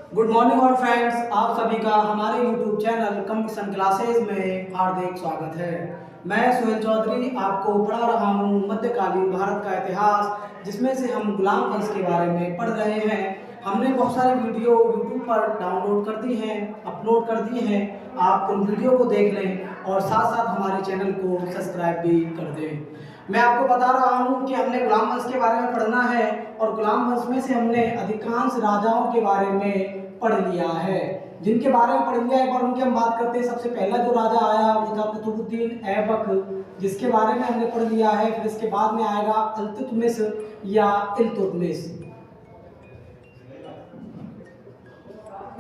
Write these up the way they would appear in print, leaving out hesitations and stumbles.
Good morning और friends, आप सभी का हमारे यूट्यूब चैनल कंपटीशन क्लासेज में हार्दिक स्वागत है। मैं सुहेल चौधरी आपको पढ़ा रहा हूँ मध्यकालीन भारत का इतिहास, जिसमें से हम गुलाम वंश के बारे में पढ़ रहे हैं। हमने बहुत सारी वीडियो यूट्यूब पर डाउनलोड कर दी हैं, अपलोड कर दी हैं। आप उन वीडियो को देख लें और साथ साथ हमारे चैनल को सब्सक्राइब भी कर दें। मैं आपको बता रहा हूँ कि हमने गुलाम वंश के बारे में पढ़ना है और गुलाम वंश में से हमने अधिकांश राजाओं के बारे में पढ़ लिया है। जिनके बारे में पढ़ लिया, एक बार उनकी हम बात करते हैं। सबसे पहला जो राजा आया वो था कुतुबुद्दीन ऐबक, जिसके बारे में हमने पढ़ लिया है। फिर इसके बाद में आएगा इल्तुतमिश या इल्तुतमिश,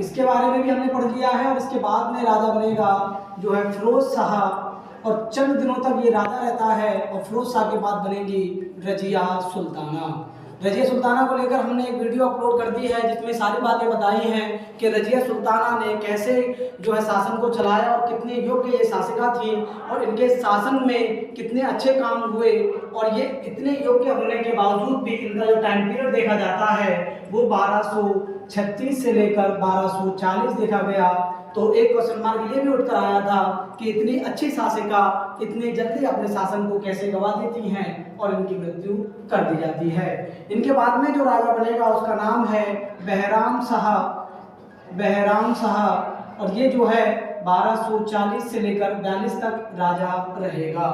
इसके बारे में भी हमने पढ़ लिया है। और इसके बाद में राजा बनेगा जो है फिरोज शाह, और चंद दिनों तक ये राजा रहता है। और फिरोज शाह के बाद बनेगी रजिया सुल्ताना। रजिया सुल्ताना को लेकर हमने एक वीडियो अपलोड कर दी है, जिसमें सारी बातें बताई हैं कि रजिया सुल्ताना ने कैसे जो है शासन को चलाया और कितने योग्य ये शासिका थी और इनके शासन में कितने अच्छे काम हुए। और ये इतने योग्य होने के बावजूद भी इनका जो टाइम पीरियड देखा जाता है वो 1236 से लेकर 1240 देखा गया। तो एक क्वेश्चन मार्क ये भी उठकर आया था कि इतनी अच्छी शासिका इतनी जल्दी अपने शासन को कैसे गवा देती हैं और इनकी मृत्यु कर दी जाती है। इनके बाद में जो राजा बनेगा उसका नाम है बहराम शाह। बहराम शाह, और ये जो है 1240 से लेकर 42 तक राजा रहेगा।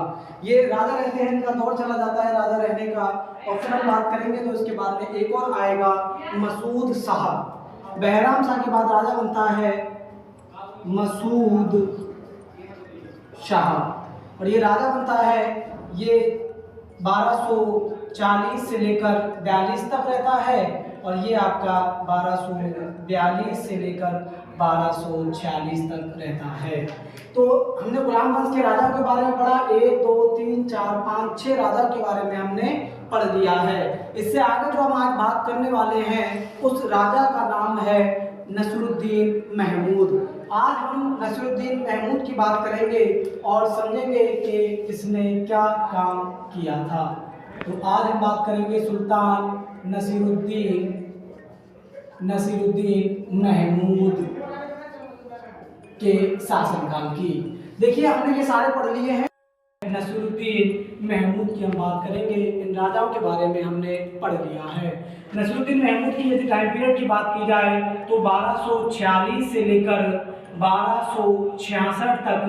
ये राजा रहते हैं, इनका दौर चला जाता है राजा रहने का। और फिर हम बात करेंगे तो इसके बाद में एक और आएगा मसूद शाह। बहराम शाह के बाद राजा बनता है मसूद शाह, और ये राजा बनता है, ये 1240 से लेकर 42 तक रहता है। और ये आपका 1242 से लेकर 1246 तक रहता है। तो हमने गुलाम वंश के राजा के बारे में पढ़ा। 1 2 3 4 5 6 राजा के बारे में हमने पढ़ लिया है। इससे आगे जो हम आज बात करने वाले हैं उस राजा का नाम है नसरुद्दीन महमूद। आज हम नसरुद्दीन महमूद की बात करेंगे और समझेंगे कि इसने क्या काम किया था। तो आज हम बात करेंगे सुल्तान नसीरुद्दीन महमूद के शासनकाल की। देखिए, हमने ये सारे पढ़ लिए हैं। नसीरुद्दीन महमूद की हम बात करेंगे। इन राजाओं के बारे में हमने पढ़ लिया है। नसीरुद्दीन महमूद की यदि टाइम पीरियड की बात की जाए तो 1246 से लेकर 1266 तक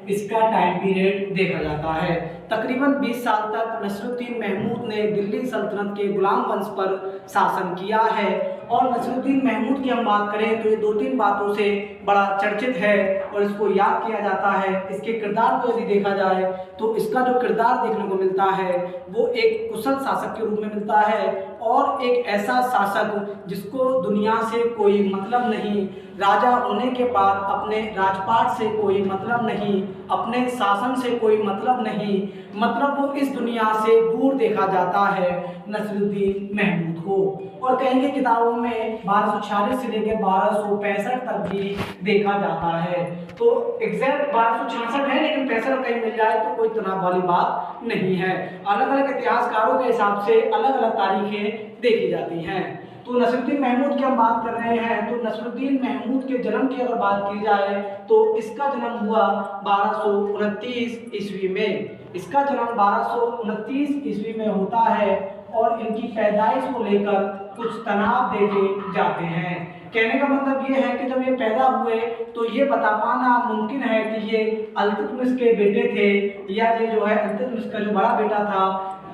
इसका टाइम पीरियड देखा जाता है। तकरीबन 20 साल तक नसीरुद्दीन महमूद ने दिल्ली सल्तनत के गुलाम वंश पर शासन किया है। और नसीरुद्दीन महमूद की हम बात करें तो ये 2-3 बातों से बड़ा चर्चित है और इसको याद किया जाता है। इसके किरदार को यदि देखा जाए तो इसका जो किरदार देखने को मिलता है वो एक कुशल शासक के रूप में मिलता है और एक ऐसा शासक जिसको दुनिया से कोई मतलब नहीं, राजा होने के बाद अपने राजपाट से कोई मतलब नहीं, अपने शासन से कोई मतलब नहीं, मतलब वो इस दुनिया से दूर देखा जाता है नसीरुद्दीन महमूद को। और कहेंगे किताबों में 1246 से लेकर 1265 तक भी देखा जाता है। तो एग्जैक्ट 1266 है, लेकिन 65 कहीं मिल जाए तो कोई तनाव वाली बात नहीं है। अलग अलग इतिहासकारों के हिसाब से अलग अलग तारीखें देखी जाती हैं। तो नसीरुद्दीन महमूद की हम बात कर रहे हैं। तो नसीरुद्दीन महमूद के जन्म की अगर बात की जाए तो इसका जन्म हुआ 1229 ईस्वी में। इसका जन्म 1229 ईस्वी में होता है और इनकी पैदाइश को लेकर कुछ तनाव देखे जाते हैं। कहने का मतलब ये है कि जब ये पैदा हुए तो ये बता पाना मुमकिन है कि ये इल्तुतमिश के बेटे थे या ये जो है इल्तुतमिश का जो बड़ा बेटा था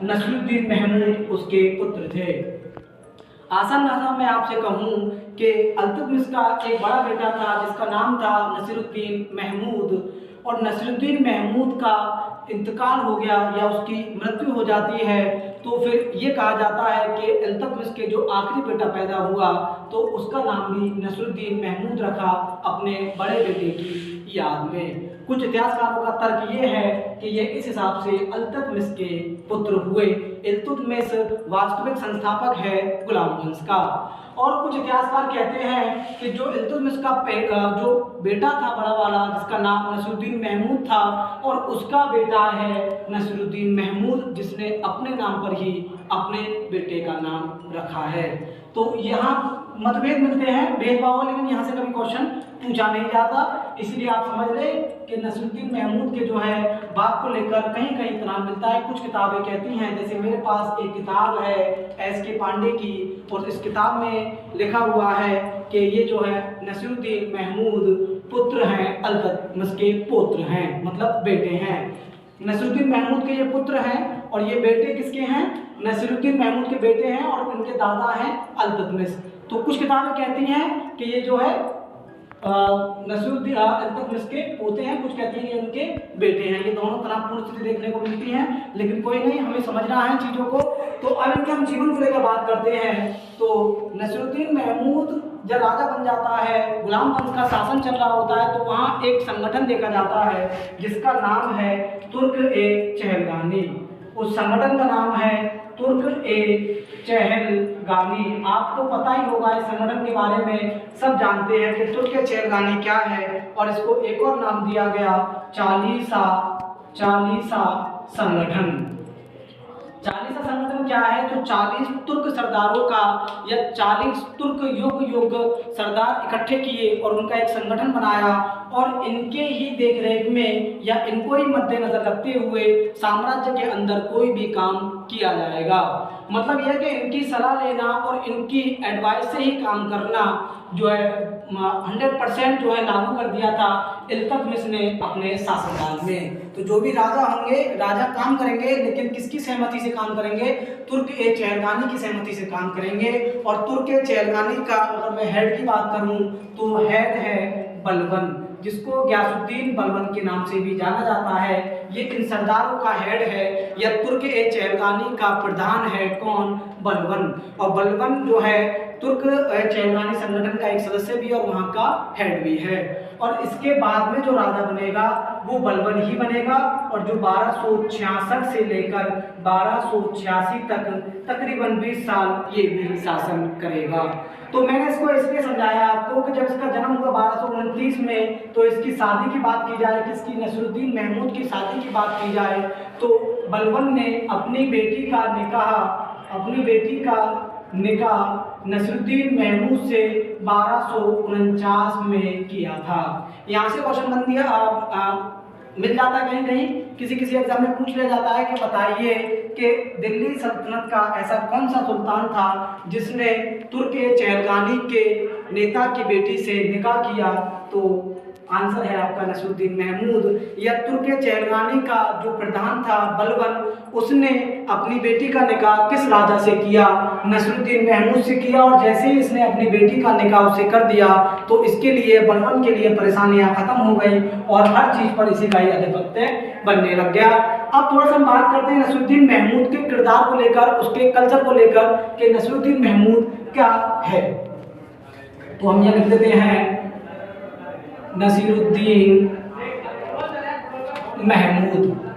नसीरुद्दीन महमूद उसके पुत्र थे। आसान भाषा में आपसे कहूँ कि इल्तुतमिश का एक बड़ा बेटा था जिसका नाम था नसीरुद्दीन महमूद, और नसीरुद्दीन महमूद का इंतकाल हो गया या उसकी मृत्यु हो जाती है तो फिर ये कहा जाता है कि इल्तुतमिश के जो आखिरी बेटा पैदा हुआ तो उसका नाम भी नसीरुद्दीन महमूद रखा अपने बड़े बेटे की याद में। कुछ इतिहासकारों का तर्क ये है कि ये इस हिसाब से इल्तुतमिश के पुत्र हुए। इल्तुतमिश वास्तविक संस्थापक है गुलाम वंश का। और कुछ इतिहासकार कहते हैं कि जो इल्तुतमिश का जो बेटा था बड़ा वाला, जिसका नाम नसीरुद्दीन महमूद था, और उसका बेटा है नसीरुद्दीन महमूद जिसने अपने नाम पर ही अपने बेटे का नाम रखा है। तो यहाँ मतभेद मिलते हैं, भेदभाव, लेकिन यहाँ से कभी क्वेश्चन पूछा नहीं जाता। इसलिए आप समझ लें कि नसीरुद्दीन महमूद के जो है बात को लेकर कहीं कहीं तनाव मिलता है। कुछ किताबें कहती हैं, जैसे मेरे पास एक किताब है एस.के. पांडे की, और इस किताब में लिखा हुआ है कि ये जो है नसीरुद्दीन महमूद पुत्र हैं, अल्ततमिश के पुत्र हैं, मतलब बेटे हैं। नसीरुद्दीन महमूद के ये पुत्र हैं और ये बेटे किसके हैं? नसीरुद्दीन महमूद के बेटे हैं और इनके दादा हैं अल्ततमिश। तो कुछ किताबें कहती हैं कि ये जो है नसीरुद्दीन अल्ततमिश के पोते हैं, कुछ कहती हैं कि उनके बेटे हैं। ये दोनों तनावपूर्ण स्थिति देखने को मिलती है, लेकिन कोई नहीं, हमें समझना है चीज़ों को। तो अब इनके हम जीवन को लेकर बात करते हैं। तो नसीरुद्दीन महमूद जब राजा बन जाता है, गुलाम वंश का शासन चल रहा होता है, तो वहाँ एक संगठन देखा जाता है जिसका नाम है तुर्क-ए-चहलगानी। उस संगठन का नाम है तुर्क-ए-चहलगानी। आपको पता ही होगा इस संगठन के बारे में, सब जानते हैं कि तुर्क-ए-चहलगानी क्या है, और इसको एक और नाम दिया गया चालीसा संगठन। चालीसा संगठन क्या है? तो 40 तुर्क सरदारों का या 40 तुर्क युग सरदार इकट्ठे किए और उनका एक संगठन बनाया, और इनके ही देखरेख में या इनको ही मद्देनजर रखते हुए साम्राज्य के अंदर कोई भी काम किया जाएगा। मतलब यह कि इनकी सलाह लेना और इनकी एडवाइस से ही काम करना जो है 100% जो है लागू कर दिया था इल्तुतमिश ने अपने शासनकाल में। तो जो भी राजा होंगे, राजा काम करेंगे, लेकिन किसकी सहमति से काम करेंगे? तुर्क-ए-चहलगानी की सहमति से काम करेंगे। और तुर्क-ए-चहलगानी का अगर मैं हेड की बात करूं तो हेड है बलबन, जिसको गयासुद्दीन बलबन के नाम से भी जाना जाता है। ये इन सरदारों का हेड है, या तुर्क-ए-चहलगानी का प्रधान है कौन? बलबन। और बलबन जो है तुर्क-ए-चहलगानी संगठन का एक सदस्य भी और वहाँ का हेड भी है। और इसके बाद में जो राजा बनेगा वो बलबन ही बनेगा, और जो 1266 से लेकर 1286 तक तकरीबन 20 साल ये भी शासन करेगा। तो मैंने इसको इसलिए समझाया आपको कि जब इसका जन्म हुआ 1229 में, तो इसकी शादी की बात की जाए, किसकी? नसीरुद्दीन महमूद की शादी की बात की जाए, तो बलबन ने अपनी बेटी का निकाह नसीरुद्दीन महमूद से 1249 में किया था। यहाँ से क्वेश्चन बन दिया मिल जाता है, कहीं कहीं किसी एग्जाम में पूछ लिया जाता है कि बताइए कि दिल्ली सल्तनत का ऐसा कौन सा सुल्तान था जिसने तुर्क-ए-चहलगानी के नेता की बेटी से निकाह किया? तो आंसर है आपका नसीरुद्दीन महमूद। या तुर्क-ए-चहलगानी का जो प्रधान था बलबन, उसने अपनी बेटी का निकाह किस राजा से किया? नसीरुद्दीन महमूद से किया। और जैसे ही इसने अपनी बेटी का निकाह उससे कर दिया तो इसके लिए, बलबन के लिए परेशानियां खत्म हो गई और हर चीज़ पर इसी का ही आधिपत्य बनने लग गया। अब थोड़ा सा हम बात करते हैं नसीरुद्दीन महमूद के किरदार को लेकर, उसके कल्चर को लेकर कि नसीरुद्दीन महमूद क्या है। तो हम ये लिख देते हैं नसीरुद्दीन महमूद।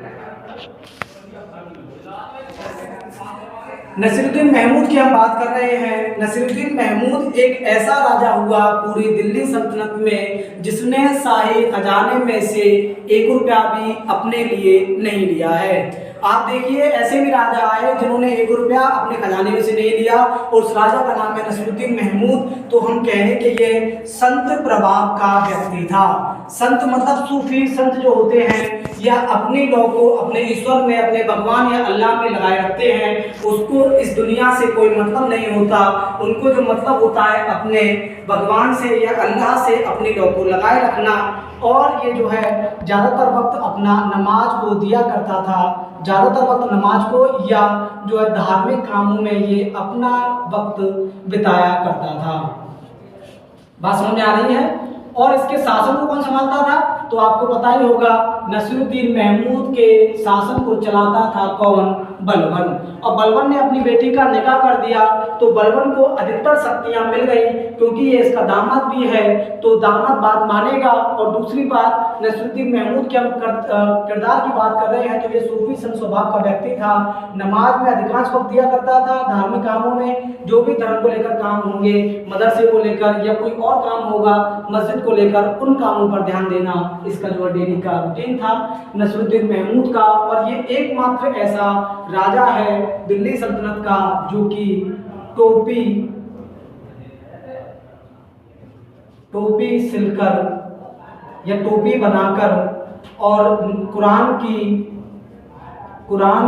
नसीरुद्दीन महमूद की हम बात कर रहे हैं। नसीरुद्दीन महमूद एक ऐसा राजा हुआ पूरी दिल्ली सल्तनत में जिसने शाही खजाने में से 1 रुपया भी अपने लिए नहीं लिया है। आप देखिए ऐसे भी राजा आए जिन्होंने 1 रुपया अपने खजाने में से नहीं लिया, और उस राजा का नाम है नसीरुद्दीन महमूद। तो हम कहें कि ये संत प्रभाव का व्यक्ति था। संत मतलब सूफी संत जो होते हैं, या अपनी लौ को अपने ईश्वर में, अपने भगवान या अल्लाह में लगाए रखते हैं, उसको इस दुनिया से कोई मतलब नहीं होता। उनको जो मतलब होता है अपने भगवान से या अल्लाह से अपनी लौ को लगाए रखना। और ये जो है ज़्यादातर वक्त अपना नमाज को दिया करता था, ज़्यादातर वक्त नमाज को या जो है धार्मिक कामों में ये अपना वक्त बिताया करता था। बात समझ में आ रही है? और इसके शासन को कौन संभालता था? तो आपको पता ही होगा, नसीरुद्दीन महमूद के शासन को चलाता था कौन? बलबन। और बलबन ने अपनी बेटी का निकाह कर दिया, तो बलबन को अधिकतर शक्तियां मिल गई, क्योंकि ये इसका दामाद भी है, तो दामाद बात मानेगा। और दूसरी बात, नसीरुद्दीन महमूद के हम किरदार की बात कर रहे हैं, तो ये सूफी संत स्वभाव का व्यक्ति था। नमाज में अधिकांश वक्त दिया करता था, धार्मिक कामों में जो भी धर्म को लेकर काम होंगे, मदरसे को लेकर या कोई और काम होगा मस्जिद को लेकर, उन कामों पर ध्यान देना इसका जो डेली का रूटीन था नसीरुद्दीन महमूद का। और ये एकमात्र ऐसा राजा है दिल्ली सल्तनत का जो कि टोपी टोपी सिलकर या टोपी बनाकर और कुरान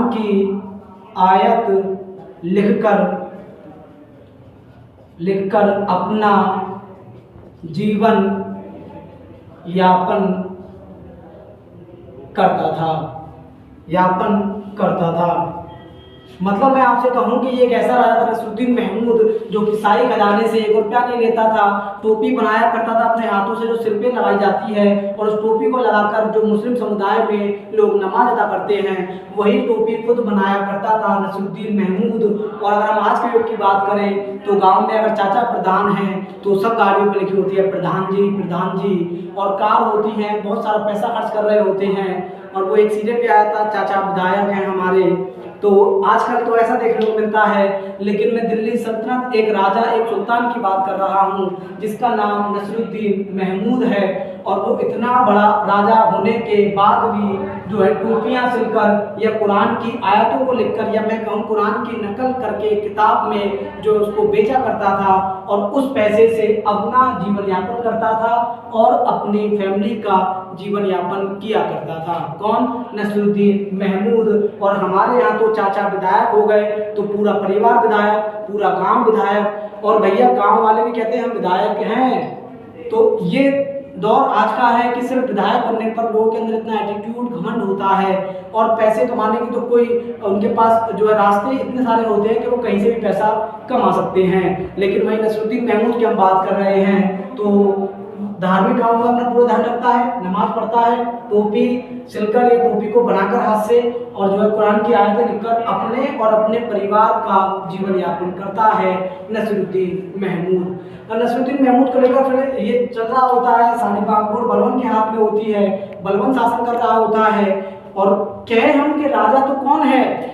की आयत लिखकर अपना जीवन यापन करता था। मतलब मैं आपसे कहूँ कि ये एक ऐसा राजा था नसरुद्दीन महमूद जो कि शाही खजाने से 1 रुपया नहीं लेता था। टोपी बनाया करता था अपने हाथों से जो सिर पे लगाई जाती है, और उस टोपी को लगाकर जो मुस्लिम समुदाय में लोग नमाज अदा करते हैं वही टोपी खुद बनाया करता था नसरुद्दीन महमूद। और अगर हम आज के युग की बात करें तो गाँव में अगर चाचा प्रधान हैं तो सब गाड़ियों पर लिखी होती है प्रधान जी, और कार होती हैं, बहुत सारा पैसा खर्च कर रहे होते हैं। और वो एक सीरियल पे आया था चाचा विधायक हैं हमारे, तो आजकल तो ऐसा देखने को मिलता है। लेकिन मैं दिल्ली सल्तनत एक राजा एक सुल्तान की बात कर रहा हूँ जिसका नाम नसरुद्दीन महमूद है, और वो इतना बड़ा राजा होने के बाद भी जो है टोपियाँ सिलकर या कुरान की आयतों को लिखकर या मैं कहूँ कुरान की नकल करके किताब में जो उसको बेचा करता था, और उस पैसे से अपना जीवन यापन करता था और अपनी फैमिली का जीवन यापन किया करता था। कौन? नसरुद्दीन महमूद। और हमारे यहाँ तो चाचा विधायक हो गए तो पूरा परिवार विधायक, पूरा गांव विधायक, और भैया गांव वाले भी कहते हैं हम विधायक हैं। तो ये दौर आज का है कि सिर्फ विधायक बनने पर लोगों के अंदर इतना एटीट्यूड घमंड होता है, और पैसे कमाने की तो कोई उनके पास जो है रास्ते इतने सारे होते हैं कि वो कहीं से भी पैसा कमा सकते हैं। लेकिन वही नसरुद्दीन महमूद की हम बात कर रहे हैं तो धार्मिक कामों में अपना पूरा ध्यान रखता है, नमाज पढ़ता है, टोपी सिलकर या टोपी को बनाकर हाथ से और जो है कुरान की आयतें लिखकर अपने और अपने परिवार का जीवन यापन करता है नसरुद्दीन महमूद। और नसरुद्दीन महमूद को लेकर फिर ये चल रहा होता है, सानी बागपुर बलवन के हाथ में होती है, बलवन शासन कर रहा होता है। और कहे हम कि राजा तो कौन है?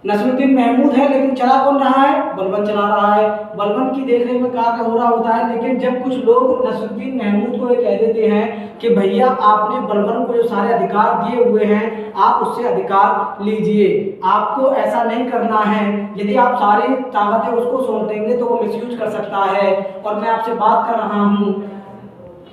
नसरुद्दीन महमूद है, लेकिन चला कौन रहा है? बलवन चला रहा है। बलवन की देखरेख में कार्य हो रहा होता है। लेकिन जब कुछ लोग नसरुद्दीन महमूद को ये कह देते हैं कि भैया आपने बलवन को जो सारे अधिकार दिए हुए हैं आप उससे अधिकार लीजिए, आपको ऐसा नहीं करना है, यदि आप सारी ताकतें उसको सौंप देंगे तो वो मिसयूज कर सकता है। और मैं आपसे बात कर रहा हूँ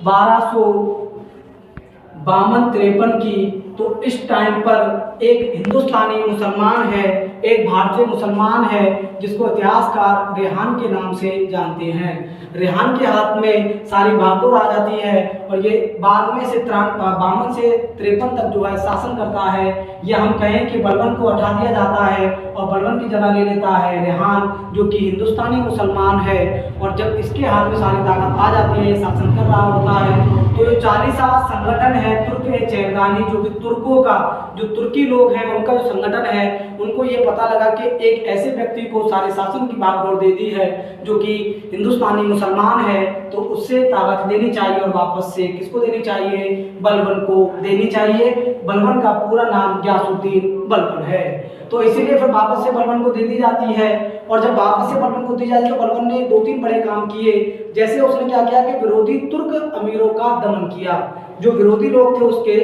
1252-53 की। तो इस टाइम पर एक हिंदुस्तानी मुसलमान है, एक भारतीय मुसलमान है जिसको इतिहासकार रेहान के नाम से जानते हैं। रेहान के हाथ में सारी भागदौड़ आ जाती है और ये बाद में से 52 से 53 तक जो है शासन करता है। या हम कहें कि बलवन को हटा दिया जाता है और बलवन की जगह ले लेता है रेहान, जो कि हिंदुस्तानी मुसलमान है। और जब इसके हाथ में सारी ताकत आ जाती है, शासन कर रहा होता है, तो ये 40वां संगठन है तुर्क-ए-चेरगानी, जो कि तुर्कों का जो तुर्की लोग हैं उनका जो संगठन है, उनको ये पता लगा कि एक ऐसे व्यक्ति को सारे शासन की भागदौड़ दे दी है जो कि हिंदुस्तानी मुसलमान है, तो उससे ताकत देनी चाहिए। और वापस से किसको देनी चाहिए? बलवन को देनी चाहिए। बलवन का पूरा नाम गयासुद्दीन बलवन है। तो इसीलिए फिर वापस से बलवन को दे दी जाती है। और जब वापस से बलवन को दी जाती है तो बलवन ने 2-3 बड़े काम किए। जैसे उसने क्या किया कि विरोधी तुर्क अमीरों का दमन किया। जो विरोधी लोग थे उसके,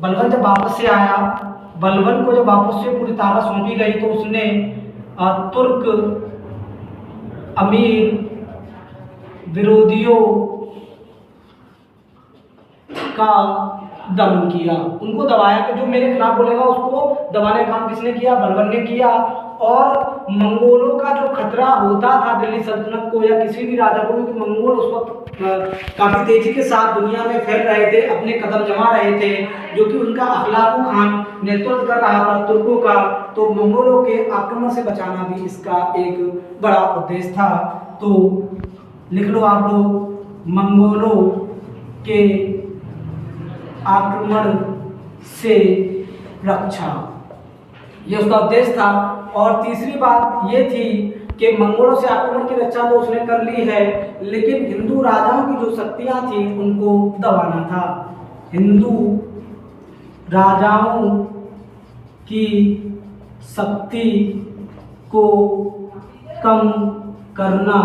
बलवन जब वापस से आया, बलवन को जब वापस से पूरी ताकत सौंपी गई तो उसने तुर्क अमीर विरोधियों का दमन किया, उनको दबाया कि जो मेरे खिलाफ बोलेगा उसको दबाने का काम किसने किया? बलवन ने किया। और मंगोलों का जो खतरा होता था दिल्ली सल्तनत को या किसी भी राजा को, क्योंकि मंगोल उस वक्त काफ़ी तेजी के साथ दुनिया में फैल रहे थे, अपने कदम जमा रहे थे, जो कि उनका अखलाकू खान नेतृत्व कर रहा था तुर्कों का। तो मंगोलों के आक्रमण से बचाना भी इसका एक बड़ा उद्देश्य था। तो लिख लो आप लोग, मंगोलों के आक्रमण से रक्षा, ये उसका उद्देश्य था। और तीसरी बात ये थी कि मंगोलों से आक्रमण की रक्षा तो उसने कर ली है, लेकिन हिंदू राजाओं की जो शक्तियां थी उनको दबाना था। हिंदू राजाओं की शक्ति को कम करना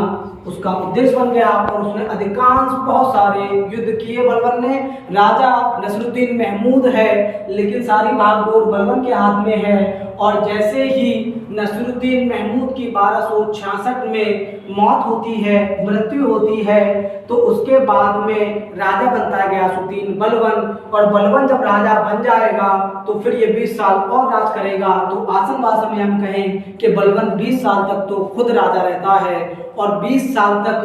उसका उद्देश्य बन गया। और उसने अधिकांश बहुत सारे युद्ध किए बलवन ने। राजा नसरुद्दीन महमूद है, लेकिन सारी भागदौड़ बलवन के हाथ में है। और जैसे ही नसरुद्दीन महमूद की 1266 में मौत होती है, मृत्यु होती है, तो उसके बाद में राजा बनता है गयासुद्दीन बलबन। और बलबन जब राजा बन जाएगा तो फिर ये 20 साल और राज करेगा। तो आसान भाषा में हम कहें कि बलबन 20 साल तक तो खुद राजा रहता है और 20 साल तक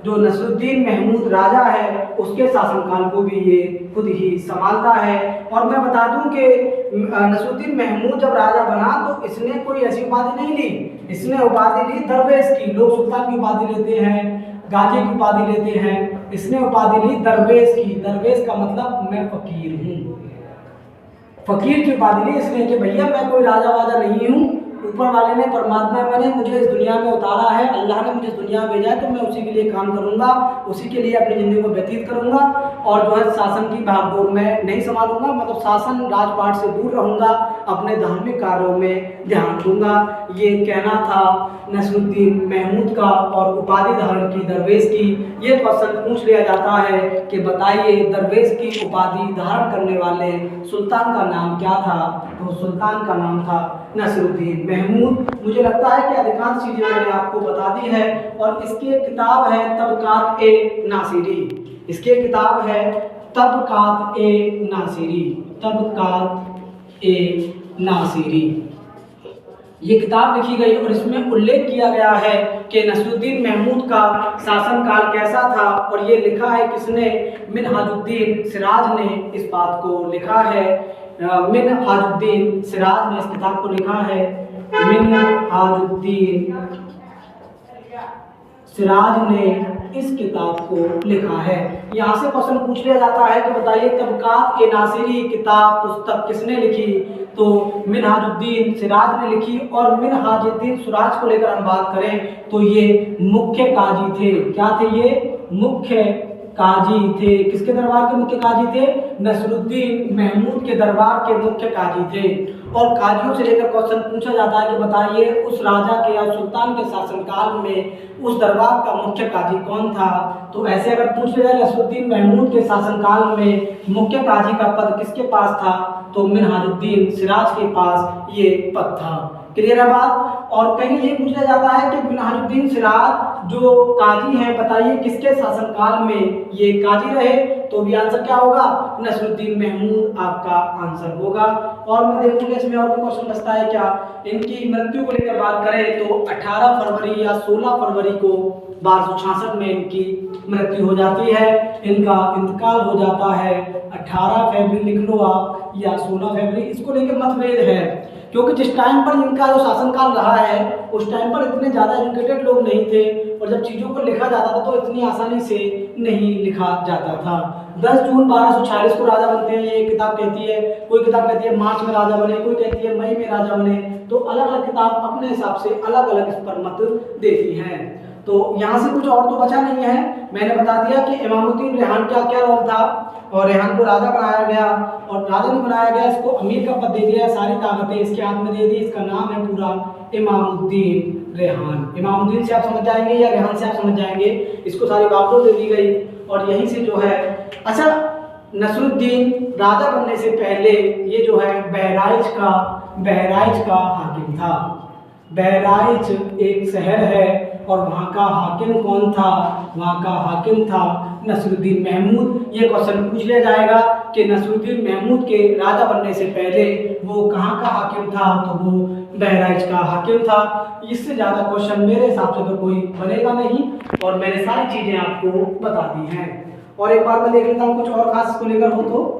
जो नसरुद्दीन महमूद राजा है उसके शासनकाल को भी ये खुद ही संभालता है। और मैं बता दूं कि नसरुद्दीन महमूद जब राजा बना तो इसने कोई ऐसी उपाधि नहीं ली, इसने उपाधि ली दरवेश की। लोग सुल्तान की उपाधि लेते हैं, गाजी की उपाधि लेते हैं, इसने उपाधि ली दरवेश की। दरवेश का मतलब मैं फकीर हूँ, फकीर की उपाधि ली इसलिए कि भैया मैं कोई राजा वाजा नहीं हूँ, ऊपर वाले ने परमात्मा ने मुझे इस दुनिया में उतारा है, अल्लाह ने मुझे इस दुनिया में भेजा है, तो मैं उसी के लिए काम करूंगा, उसी के लिए अपनी ज़िंदगी को व्यतीत करूंगा और जो है शासन की भागदौड़ में नहीं संभालूंगा, मतलब शासन राजपाट से दूर रहूंगा, अपने धार्मिक कार्यों में ध्यान दूंगा। ये कहना था नसरुद्दीन महमूद का। और उपाधि धारण की दरवेश की, ये क्वेश्चन पूछ लिया जाता है कि बताइए दरवेश की उपाधि धारण करने वाले सुल्तान का नाम क्या था? तो सुल्तान का नाम था नसरुद्दीन महमूद। मुझे लगता है कि अधिकांश चीज़ें मैंने आपको बता दी है। और इसकी एक किताब है तबकात ए नासिरी, इसकी एक किताब है तबकात ए नासिरी, तबकात ए नासिरी, ये किताब लिखी गई और इसमें उल्लेख किया गया है कि नसरुद्दीन महमूद का शासनकाल कैसा था। और ये लिखा है किसने? मिनहाजुद्दीन सिराज ने इस बात को लिखा है। मिनहाजुद्दीन सिराज ने इस किताब को लिखा है। मिनहाजुद्दीन सिराज ने इस किताब को लिखा है। यहाँ से क्वेश्चन पूछ लिया जाता है कि बताइए तबकात ए नासिरी किताब पुस्तक किसने लिखी? तो मिनहाजुद्दीन सिराज ने लिखी। और मिनहाजुद्दीन सिराज को लेकर हम बात करें तो ये मुख्य काजी थे। क्या थे ये? मुख्य काजी थे। किसके दरबार के मुख्य काजी थे? नसरुद्दीन महमूद के दरबार के मुख्य काजी थे। और काजियों से लेकर क्वेश्चन पूछा जाता है कि बताइए उस राजा के या सुल्तान के शासनकाल में उस दरबार का मुख्य काजी कौन था? तो ऐसे अगर पूछ लिया जाए नसरुद्दीन महमूद के शासनकाल में मुख्य काजी का पद किसके पास था? तो मिनहाजुद्दीन सिराज के पास ये पद था। क्लियर है बात? और कहीं ये पूछा जाता है कि मिनहाजुद्दीन सिराज जो काजी हैं बताइए किसके शासनकाल में ये काजी रहे? तो भी आंसर क्या होगा? नसरुद्दीन महमूद आपका आंसर होगा। और मैं देखूंगा इसमें और कोई क्वेश्चन बचता है क्या। इनकी मृत्यु को लेकर बात करें तो 18 फरवरी या 16 फरवरी को 1266 में इनकी मृत्यु हो जाती है, इनका इंतकाल हो जाता है। 18 फरवरी लिख लो आप या 16 फरवरी, इसको लेकर मतभेद है क्योंकि जिस टाइम पर इनका जो शासनकाल रहा है उस टाइम पर इतने ज़्यादा एजुकेटेड लोग नहीं थे और जब चीज़ों को लिखा जाता था तो इतनी आसानी से नहीं लिखा जाता था। 10 जून 1246 को राजा बनते हैं, ये किताब कहती है। कोई किताब कहती है मार्च में राजा बने, कोई कहती है मई में राजा बने। तो अलग अलग किताब अपने हिसाब से अलग अलग इस पर मत देती हैं। तो यहाँ से कुछ और तो बचा नहीं है। मैंने बता दिया कि इमामुद्दीन रेहान का क्या रोल था और रेहान को राजा बनाया गया और राजा नहीं बनाया गया, इसको अमीर का पद दे दिया, सारी ताकतें इसके हाथ में दे दी। इसका नाम है पूरा इमामुद्दीन रेहान। इमामुद्दीन से आप समझ जाएंगे या रेहान से आप समझ जाएंगे, इसको सारी बागडोर दे दी गई। और यहीं से जो है अच्छा नसरुद्दीन राजा बनने से पहले ये जो है बहराइच का हाकिम था। बहराइच एक शहर है और वहाँ का हाकिम कौन था? वहाँ का हाकिम था नसरुद्दीन महमूद। ये क्वेश्चन पूछ लिया जाएगा कि नसरुद्दीन महमूद के राजा बनने से पहले वो कहाँ का हाकिम था? तो वो बहराइच का हाकिम था। इससे ज़्यादा क्वेश्चन मेरे हिसाब से तो कोई बनेगा नहीं और मैंने सारी चीज़ें आपको बता दी हैं। और एक बार मैं देख लेता हूँ कुछ और खास को लेकर हो तो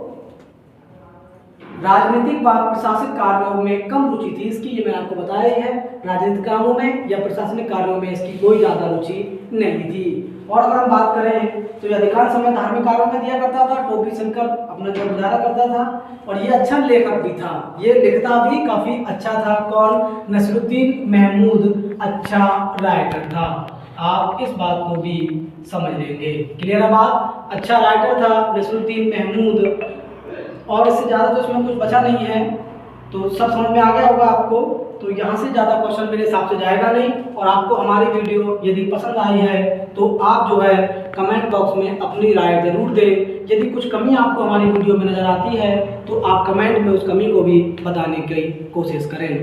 राजनीतिक व प्रशासनिक कार्यों में कम रुचि थी इसकी, ये मैंने आपको बताया ही है। राजनीतिक कामों में या प्रशासनिक कार्यों में इसकी कोई ज़्यादा रुचि नहीं थी। और अगर हम बात करें तो ये अधिकांश समय धार्मिक कार्यों में दिया करता था, टोपी संकर अपना जो गुजारा करता था। और ये अच्छा लेखक भी था, ये लिखता भी काफ़ी अच्छा था। कौन? नसरुद्दीन महमूद अच्छा राइटर था। आप इस बात को भी समझ लेंगे। क्लियर है बात? अच्छा राइटर था नसरुद्दीन महमूद। और इससे ज़्यादा तो इसमें कुछ बचा नहीं है, तो सब समझ में आ गया होगा आपको। तो यहाँ से ज़्यादा क्वेश्चन मेरे हिसाब से जाएगा नहीं। और आपको हमारी वीडियो यदि पसंद आई है तो आप जो है कमेंट बॉक्स में अपनी राय ज़रूर दें। यदि कुछ कमी आपको हमारी वीडियो में नज़र आती है तो आप कमेंट में उस कमी को भी बताने की कोशिश करें।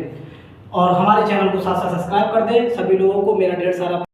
और हमारे चैनल को साथ साथ सब्सक्राइब कर दें। सभी लोगों को मेरा ढेर सारा